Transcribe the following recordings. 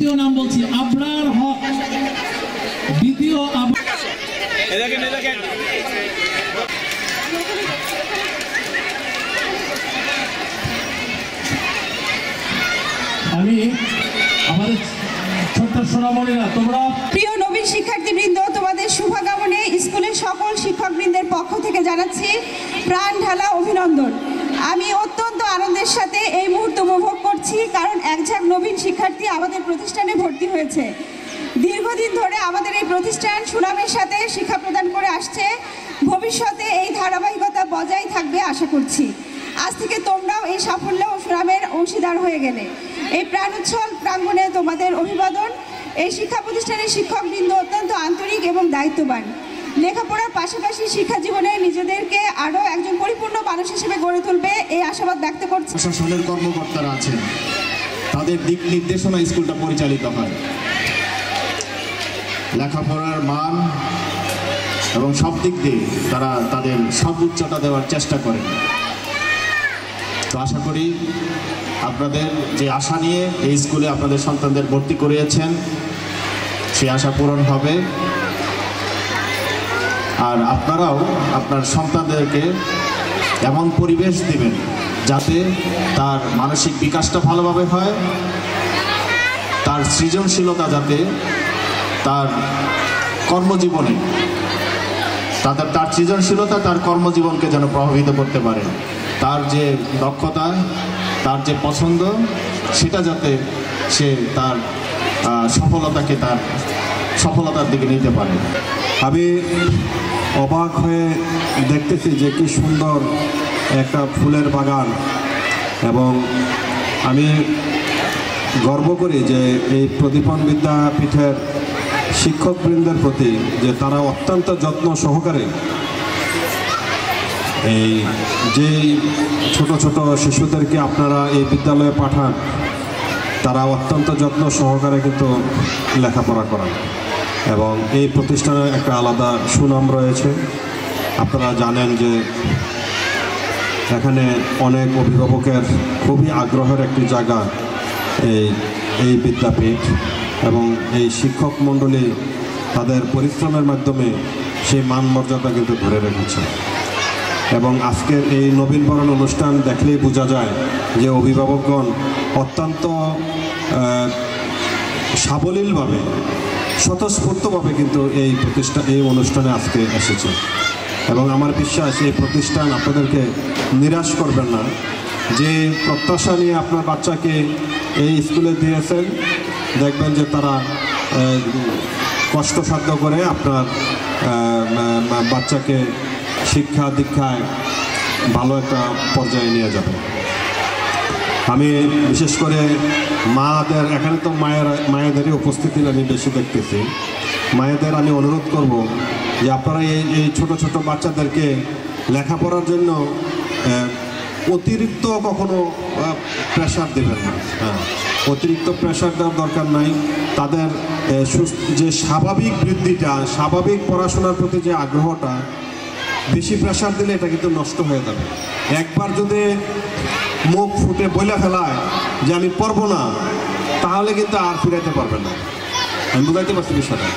দ্বিতীয় নাম বলছি, আবরার হক। দ্বিতীয় আমি আমাদের ছোট্ট সোনামণিরা, তোমরা প্রিয় নবীন শিক্ষার্থীবৃন্দ, তোমাদের শুভকামনে স্কুলের সকল শিক্ষকবৃন্দের পক্ষ থেকে জানাচ্ছি প্রাণ ঢালা অভিনন্দন। আমি অত্যন্ত আনন্দের সাথে এই মুহূর্ত উপভোগ করছি, কারণ একঝাঁক নবীন শিক্ষার্থী আমাদের প্রতিষ্ঠানে ভর্তি হয়েছে। দীর্ঘদিন ধরে আমাদের এই প্রতিষ্ঠান সুনামের সাথে শিক্ষা প্রদান করে আসছে। ভবিষ্যতে এই ধারাবাহিকতা বজায় থাকবে আশা করছি। আজ থেকে তোমরাও এই সাফল্য ও সুনামের অংশীদার হয়ে গেলে। এই প্রাণোচ্ছল প্রাঙ্গণে তোমাদের অভিবাদন। এই শিক্ষা প্রতিষ্ঠানের শিক্ষকবৃন্দ অত্যন্ত আন্তরিক এবং দায়িত্ববান। লেখাপড়ার পাশাপাশি শিক্ষা জীবনে নিজেদেরকে আরও একজন পরিপূর্ণ মানুষ হিসেবে গড়ে তুলবে এই আশাবাদ ব্যক্ত করছি। প্রশাসনের কর্মকর্তারা আছেন, তাদের দিক নির্দেশনা স্কুলটা পরিচালিত হয়। লেখাপড়ার মান এবং সব দিক দিয়ে তারা তাদের সর্বোচ্চটা দেওয়ার চেষ্টা করেন। তো আশা করি আপনাদের যে আশা নিয়ে এই স্কুলে আপনাদের সন্তানদের ভর্তি করিয়েছেন সেই আশা পূরণ হবে। আর আপনারাও আপনার সন্তানদেরকে এমন পরিবেশ দিবেন যাতে তার মানসিক বিকাশটা ভালোভাবে হয়, তার সৃজনশীলতা যাতে তার কর্মজীবনে তার সৃজনশীলতা তার কর্মজীবনকে যেন প্রভাবিত করতে পারে। তার যে দক্ষতা, তার যে পছন্দ, সেটা যাতে সে তার সফলতাকে তার সফলতার দিকে নিতে পারে। আমি অবাক হয়ে দেখতেছি যে কি সুন্দর একটা ফুলের বাগান, এবং আমি গর্ব করি যে এই প্রদীপন বিদ্যাপীঠের শিক্ষকবৃন্দের প্রতি যে তারা অত্যন্ত যত্ন সহকারে এই যে ছোট ছোট শিশুদেরকে আপনারা এই বিদ্যালয়ে পাঠান, তারা অত্যন্ত যত্ন সহকারে কিন্তু লেখাপড়া করান, এবং এই প্রতিষ্ঠানের একটা আলাদা সুনাম রয়েছে। আপনারা জানেন যে এখানে অনেক অভিভাবকের খুবই আগ্রহের একটি জায়গা এই বিদ্যাপীঠ, এবং এই শিক্ষক মণ্ডলী তাদের পরিশ্রমের মাধ্যমে সেই মান মর্যাদা কিন্তু ধরে রেখেছে। এবং আজকের এই নবীনবরণ অনুষ্ঠান দেখলেই বোঝা যায় যে অভিভাবকগণ অত্যন্ত সাবলীলভাবে স্বতঃস্ফূর্তভাবে কিন্তু এই অনুষ্ঠানে আজকে এসেছে, এবং আমার বিশ্বাস এই প্রতিষ্ঠান আপনাদেরকে নিরাশ করবেন না। যে প্রত্যাশা নিয়ে আপনার বাচ্চাকে এই স্কুলে দিয়েছেন, দেখবেন যে তারা কষ্টসাধ্য করে আপনার বাচ্চাকে শিক্ষা দীক্ষায় ভালো একটা পর্যায়ে নিয়ে যাবে। আমি বিশেষ করে মাদের, এখানে তো মায়েদেরই উপস্থিতি আমি বেশি দেখতেছি। মায়েদের আমি অনুরোধ করব যে আপনারা এই ছোট ছোট বাচ্চাদেরকে লেখাপড়ার জন্য অতিরিক্ত কখনো প্রেশার দেবেন না। হ্যাঁ, অতিরিক্ত প্রেশার দেওয়ার দরকার নাই। তাদের যে স্বাভাবিক বৃদ্ধিটা, স্বাভাবিক পড়াশোনার প্রতি যে আগ্রহটা, বেশি প্রেশার দিলে এটা কিন্তু নষ্ট হয়ে যাবে। একবার যদি মুখ ফুটে বলে ফেলায় যে আমি পড়বো না, তাহলে কিন্তু আর ফিরাইতে পারবে না। আমি বুঝাইতে পারছি বিষয়টা।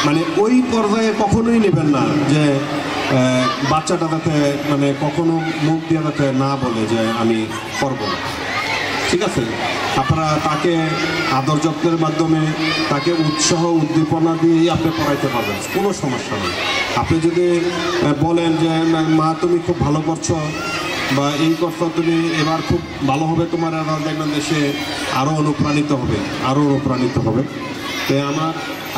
মানে ওই পর্যায়ে কখনোই নেবেন না যে বাচ্চাটা যাতে মানে কখনো মুখ দিয়ে যাতে না বলে যে আমি পড়বো না। ঠিক আছে, আপনারা তাকে আদর যত্নের মাধ্যমে তাকে উৎসাহ উদ্দীপনা দিয়েই আপনি পড়াইতে পারবেন, কোনো সমস্যা নেই। আপনি যদি বলেন যে মা তুমি খুব ভালো করছো বা এই করছো, তুমি এবার খুব ভালো হবে তোমার, দেখবেন যে সে আরও অনুপ্রাণিত হবে। তো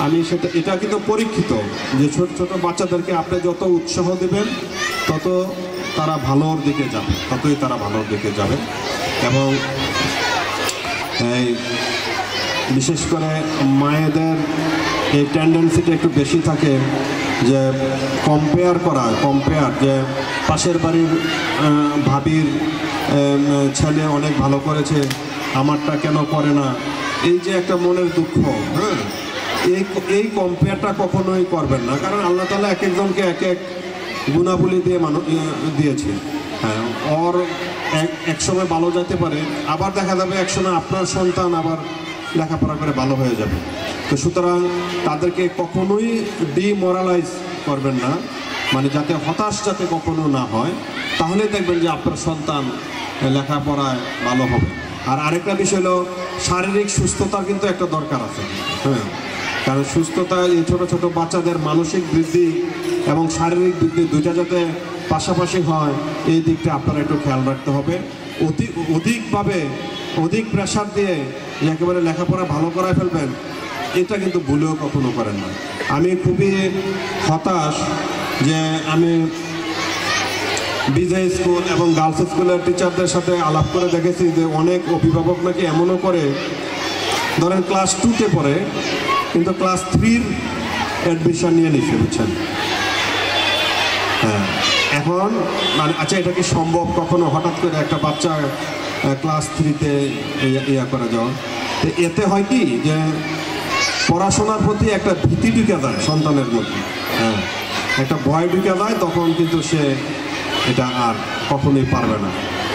আমি এটা কিন্তু পরীক্ষিত যে ছোট ছোট বাচ্চাদেরকে আপনি যত উৎসাহ দেবেন তত তারা ভালোর দিকে যাবে, এবং এই বিশেষ করে মায়েদের এই টেন্ডেন্সিটা একটু বেশি থাকে যে কম্পেয়ার যে পাশের বাড়ির ভাবির ছেলে অনেক ভালো করেছে, আমারটা কেন করে না, এই যে একটা মনের দুঃখ। হ্যাঁ, এই কম্পেয়ারটা কখনোই করবেন না, কারণ আল্লাহ তাআলা এক একজনকে এক এক গুণাবলী দিয়ে দিয়েছে। হ্যাঁ, ওর এক সময় ভালো যেতে পারে, আবার দেখা যাবে এক সময় আপনার সন্তান আবার লেখাপড়া করে ভালো হয়ে যাবে। তো সুতরাং তাদেরকে কখনোই ডিমোরালাইজ করবেন না, মানে যাতে হতাশ যাতে কখনো না হয়, তাহলে দেখবেন যে আপনার সন্তান লেখাপড়ায় ভালো হবে। আর আরেকটা বিষয় হলো শারীরিক সুস্থতার কিন্তু একটা দরকার আছে, হ্যাঁ, কারণ সুস্থতা এই ছোটো ছোটো বাচ্চাদের মানসিক বৃদ্ধি এবং শারীরিক বৃদ্ধি দুইটা যাতে পাশাপাশি হয়, এই দিকটা আপনারা একটু খেয়াল রাখতে হবে। অধিক প্রেশার দিয়ে একেবারে লেখাপড়া ভালো করায় ফেলবেন, এটা কিন্তু ভুলেও কখনো করেন না। আমি খুবই হতাশ যে আমি বিজয় স্কুল এবং গার্লস স্কুলের টিচারদের সাথে আলাপ করে দেখেছি যে অনেক অভিভাবক নাকি এমনও করে, ধরেন ক্লাস 2-তে পড়ে কিন্তু ক্লাস 3-র অ্যাডমিশন নিয়ে নিচ্ছে, বুঝছেন? হ্যাঁ, এখন মানে আচ্ছা, এটা কি সম্ভব কখনো হঠাৎ করে একটা বাচ্চা ক্লাস 3-তে ইয়া করে যাওয়া? তো এতে হয় কি যে পড়াশোনার প্রতি একটা ভীতি ঢুকে যায় সন্তানের মধ্যে, হ্যাঁ, একটা ভয় ঢুকে যায়, তখন কিন্তু সে এটা আর কখনোই পারবে না।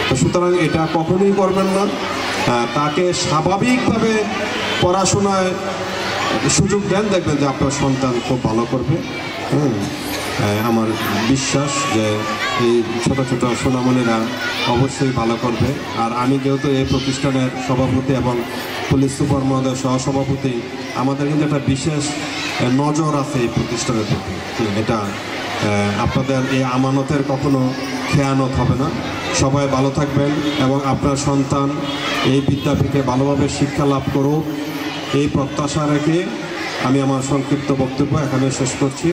তো সুতরাং এটা কখনোই করবেন না। তাকে স্বাভাবিকভাবে পড়াশোনায় সুযোগ দেন, দেখবেন যে আপনার সন্তান খুব ভালো করবে। আমার বিশ্বাস যে এই ছোট ছোট সোনামণিরা অবশ্যই ভালো করবে। আর আমি যেহেতু এই প্রতিষ্ঠানের সভাপতি এবং পুলিশ সুপার মহোদয় সহসভাপতি, আমাদের কিন্তু একটা বিশেষ নজর আছে এই প্রতিষ্ঠানের প্রতি। এটা আপনাদের এই আমানতের কখনো খেয়ানত হবে না। সবাই ভালো থাকবেন এবং আপনার সন্তান এই বিদ্যাপীঠে ভালোভাবে শিক্ষা লাভ করুক, এই প্রত্যাশা রেখে আমি আমার সংক্ষিপ্ত বক্তব্য এখানে শেষ করছি।